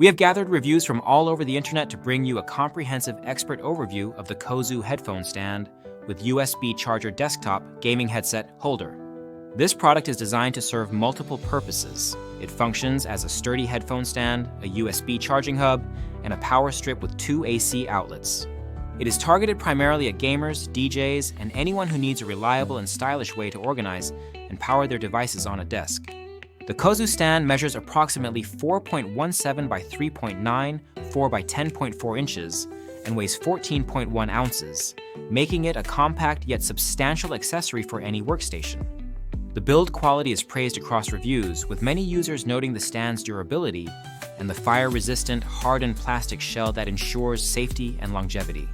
We have gathered reviews from all over the internet to bring you a comprehensive expert overview of the COZOO Headphone Stand with USB charger desktop gaming headset holder. This product is designed to serve multiple purposes. It functions as a sturdy headphone stand, a USB charging hub, and a power strip with 2 AC outlets. It is targeted primarily at gamers, DJs, and anyone who needs a reliable and stylish way to organize and power their devices on a desk. The COZOO stand measures approximately 4.17 by 3.9, 4 by 10.4 inches, and weighs 14.1 ounces, making it a compact yet substantial accessory for any workstation. The build quality is praised across reviews, with many users noting the stand's durability and the fire-resistant, hardened plastic shell that ensures safety and longevity.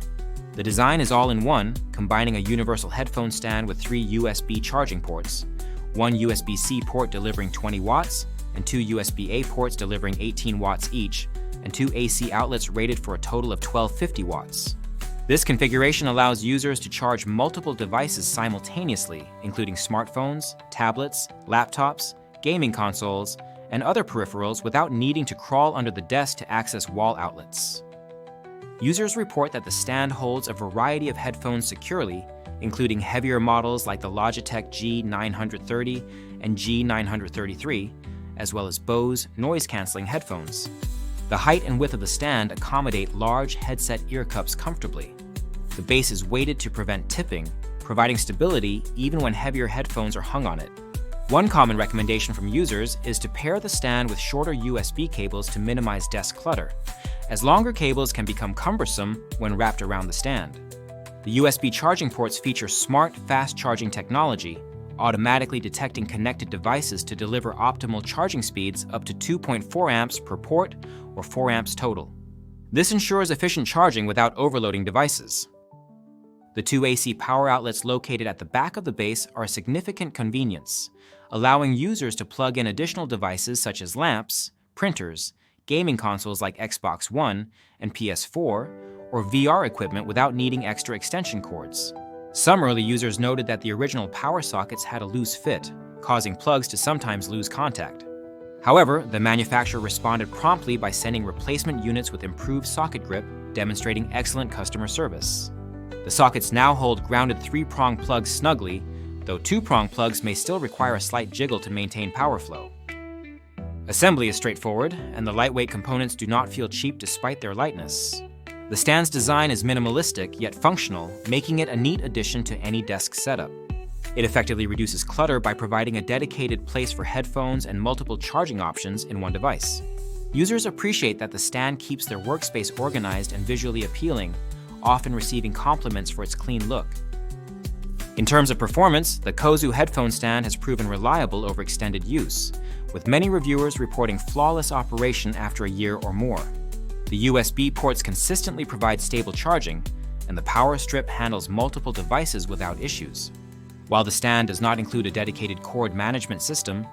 The design is all-in-one, combining a universal headphone stand with 3 USB charging ports, 1 USB-C port delivering 20 watts, and 2 USB-A ports delivering 18 watts each, and 2 AC outlets rated for a total of 1250 watts. This configuration allows users to charge multiple devices simultaneously, including smartphones, tablets, laptops, gaming consoles, and other peripherals without needing to crawl under the desk to access wall outlets. Users report that the stand holds a variety of headphones securely, including heavier models like the Logitech G930 and G933, as well as Bose noise-canceling headphones. The height and width of the stand accommodate large headset ear cups comfortably. The base is weighted to prevent tipping, providing stability even when heavier headphones are hung on it. One common recommendation from users is to pair the stand with shorter USB cables to minimize desk clutter, as longer cables can become cumbersome when wrapped around the stand. The USB charging ports feature smart, fast-charging technology, automatically detecting connected devices to deliver optimal charging speeds up to 2.4 amps per port or 4 amps total. This ensures efficient charging without overloading devices. The 2 AC power outlets located at the back of the base are a significant convenience, allowing users to plug in additional devices such as lamps, printers, gaming consoles like Xbox One and PS4, or VR equipment without needing extra extension cords. Some early users noted that the original power sockets had a loose fit, causing plugs to sometimes lose contact. However, the manufacturer responded promptly by sending replacement units with improved socket grip, demonstrating excellent customer service. The sockets now hold grounded 3-prong plugs snugly, though 2-prong plugs may still require a slight jiggle to maintain power flow. Assembly is straightforward, and the lightweight components do not feel cheap despite their lightness. The stand's design is minimalistic yet functional, making it a neat addition to any desk setup. It effectively reduces clutter by providing a dedicated place for headphones and multiple charging options in one device. Users appreciate that the stand keeps their workspace organized and visually appealing, often receiving compliments for its clean look. In terms of performance, the COZOO Headphone Stand has proven reliable over extended use, with many reviewers reporting flawless operation after a year or more. The USB ports consistently provide stable charging, and the power strip handles multiple devices without issues. While the stand does not include a dedicated cord management system,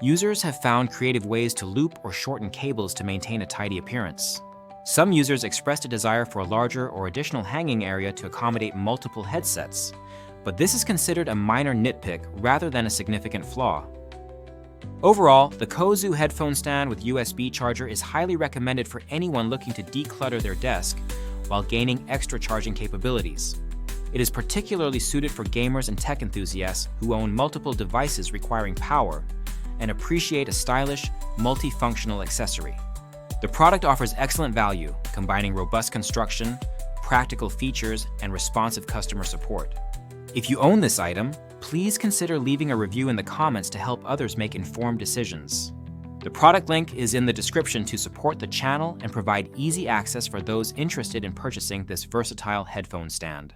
users have found creative ways to loop or shorten cables to maintain a tidy appearance. Some users expressed a desire for a larger or additional hanging area to accommodate multiple headsets, but this is considered a minor nitpick rather than a significant flaw. Overall, the COZOO Headphone Stand with USB charger is highly recommended for anyone looking to declutter their desk while gaining extra charging capabilities. It is particularly suited for gamers and tech enthusiasts who own multiple devices requiring power and appreciate a stylish, multifunctional accessory. The product offers excellent value, combining robust construction, practical features, and responsive customer support. If you own this item, please consider leaving a review in the comments to help others make informed decisions. The product link is in the description to support the channel and provide easy access for those interested in purchasing this versatile headphone stand.